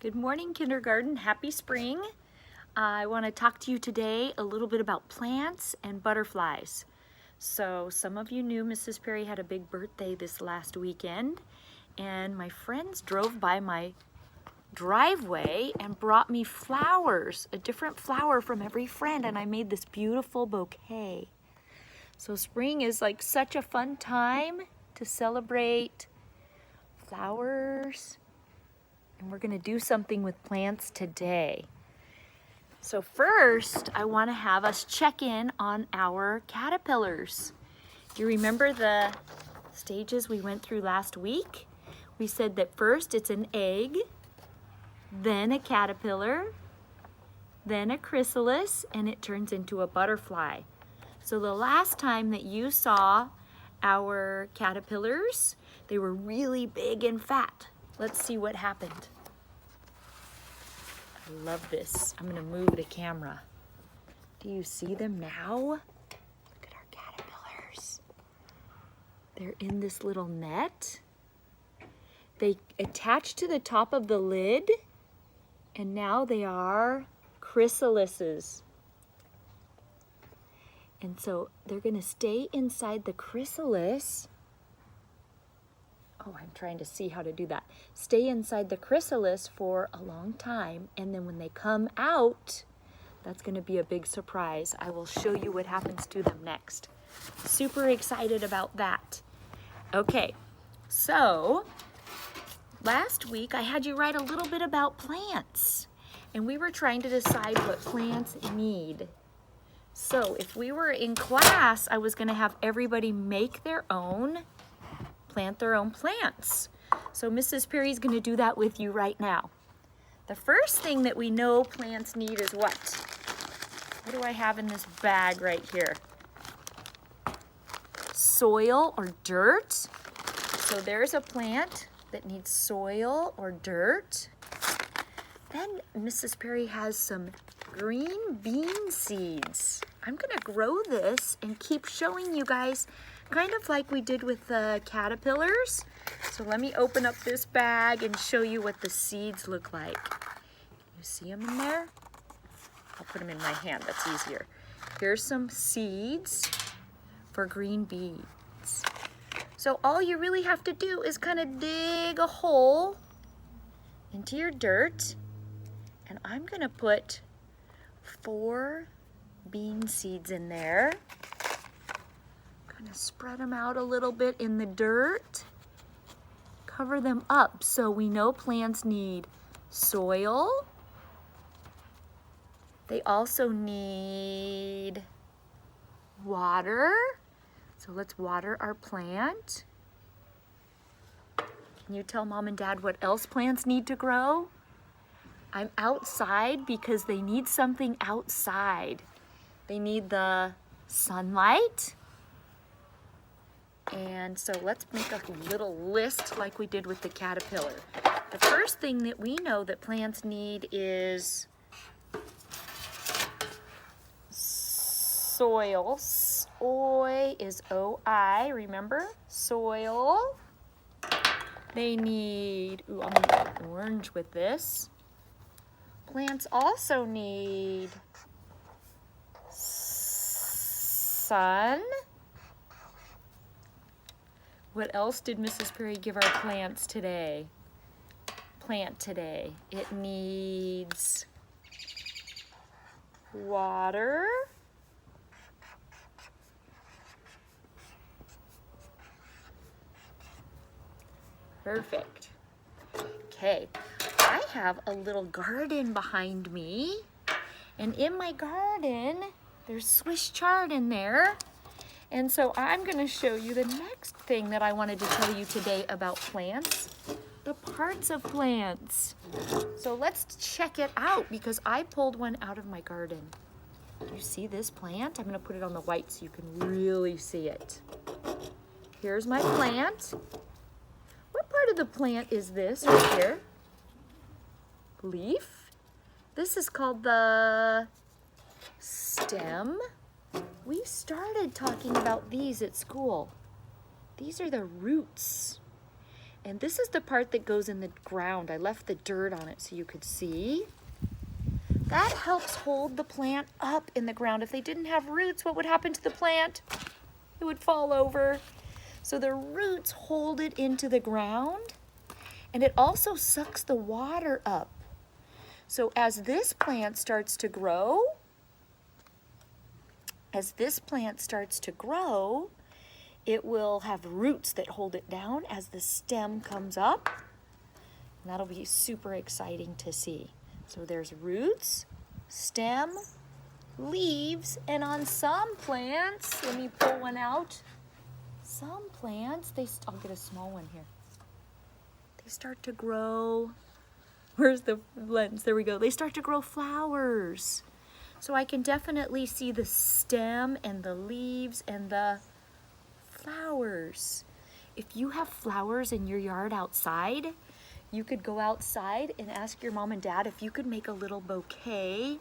Good morning, kindergarten. Happy spring. I want to talk to you today a little bit about plants and butterflies. So some of you knew Mrs. Perry had a big birthday this last weekend, and my friends drove by my driveway and brought me flowers, a different flower from every friend, and I made this beautiful bouquet. So spring is like such a fun time to celebrate flowers. And we're going to do something with plants today. So first, I want to have us check in on our caterpillars. Do you remember the stages we went through last week? We said that first it's an egg, then a caterpillar, then a chrysalis, and it turns into a butterfly. So the last time that you saw our caterpillars, they were really big and fat. Let's see what happened. I love this. I'm going to move the camera. Do you see them now? Look at our caterpillars. They're in this little net. They attach to the top of the lid, and now they are chrysalises. And so they're going to stay inside the chrysalis. Oh, I'm trying to see how to do that. Stay inside the chrysalis for a long time, and then when they come out, that's going to be a big surprise. I will show you what happens to them next. Super excited about that. Okay, so last week I had you write a little bit about plants, and we were trying to decide what plants need. So if we were in class, I was going to have everybody make their own plant their own plants. So Mrs. Perry's going to do that with you right now. The first thing that we know plants need is what? What do I have in this bag right here? Soil or dirt. So there's a plant that needs soil or dirt. Then Mrs. Perry has some green bean seeds. I'm going to grow this and keep showing you guys, kind of like we did with the caterpillars. So let me open up this bag and show you what the seeds look like. You see them in there? I'll put them in my hand, that's easier. Here's some seeds for green beans. So all you really have to do is kind of dig a hole into your dirt, and I'm gonna put 4 bean seeds in there. Spread them out a little bit in the dirt. Cover them up so we know plants need soil. They also need water. So let's water our plant. Can you tell Mom and Dad what else plants need to grow? I'm outside because they need something outside. They need the sunlight. And so let's make a little list like we did with the caterpillar. The first thing that we know that plants need is soil. Soy is O-I, remember? Soil. They need, ooh, I'm gonna go orange with this. Plants also need sun. What else did Mrs. Perry give our plants today? Plant today. It needs water. Perfect. Okay, I have a little garden behind me, and in my garden, there's Swiss chard in there. And so I'm going to show you the next thing that I wanted to tell you today about plants, the parts of plants. So let's check it out because I pulled one out of my garden. Do you see this plant? I'm going to put it on the white so you can really see it. Here's my plant. What part of the plant is this right here? Leaf. This is called the stem. We started talking about these at school. These are the roots. And this is the part that goes in the ground. I left the dirt on it so you could see. That helps hold the plant up in the ground. If they didn't have roots, what would happen to the plant? It would fall over. So the roots hold it into the ground, and it also sucks the water up. So as this plant starts to grow, it will have roots that hold it down as the stem comes up. And that'll be super exciting to see. So there's roots, stem, leaves, and on some plants, let me pull one out. Some plants, I'll get a small one here. They start to grow, where's the lens? There we go. They start to grow flowers. So I can definitely see the stem and the leaves and the flowers. If you have flowers in your yard outside, you could go outside and ask your mom and dad if you could make a little bouquet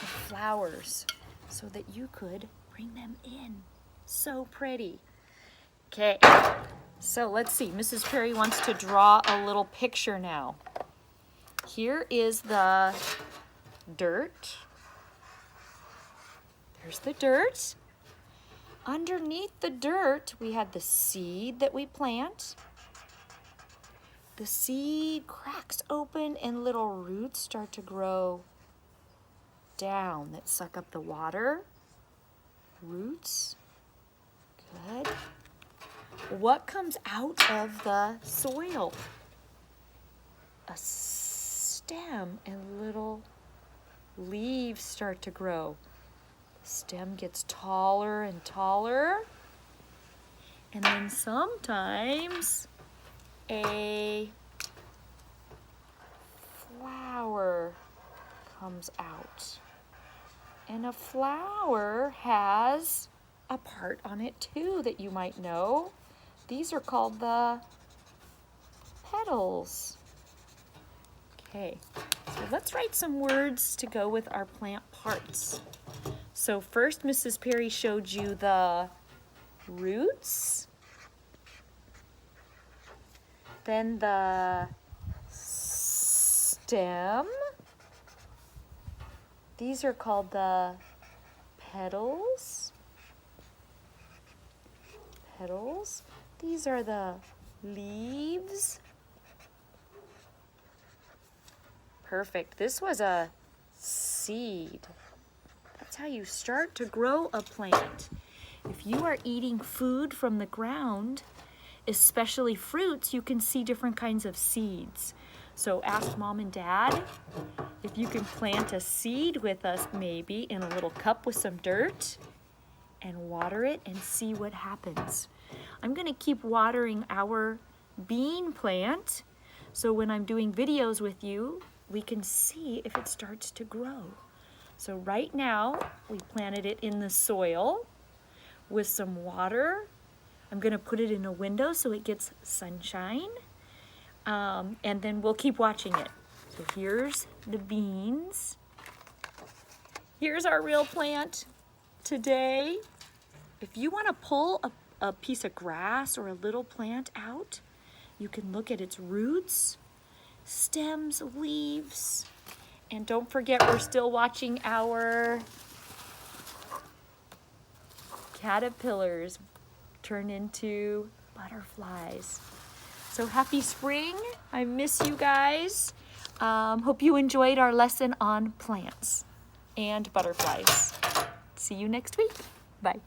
of flowers so that you could bring them in. So pretty. Okay, so let's see. Mrs. Perry wants to draw a little picture now. Here is the dirt. There's the dirt. Underneath the dirt, we had the seed that we plant. The seed cracks open and little roots start to grow down that suck up the water. Roots. Good. What comes out of the soil? A stem, and little leaves start to grow. The stem gets taller and taller, and then sometimes a flower comes out. And a flower has a part on it too that you might know. These are called the petals. Okay, so let's write some words to go with our plant parts. So first, Mrs. Perry showed you the roots, then the stem. These are called the petals. These are the leaves. Perfect. This was a seed. That's how you start to grow a plant. If you are eating food from the ground, especially fruits, you can see different kinds of seeds. So ask mom and dad if you can plant a seed with us, maybe in a little cup with some dirt, and water it and see what happens. I'm gonna keep watering our bean plant, so when I'm doing videos with you, we can see if it starts to grow. So right now, we planted it in the soil with some water. I'm gonna put it in a window so it gets sunshine, and then we'll keep watching it. So here's the beans. Here's our real plant today. If you wanna pull a piece of grass or a little plant out, you can look at its roots, stems, leaves, and don't forget we're still watching our caterpillars turn into butterflies. So happy spring. I miss you guys. Hope you enjoyed our lesson on plants and butterflies. See you next week. Bye.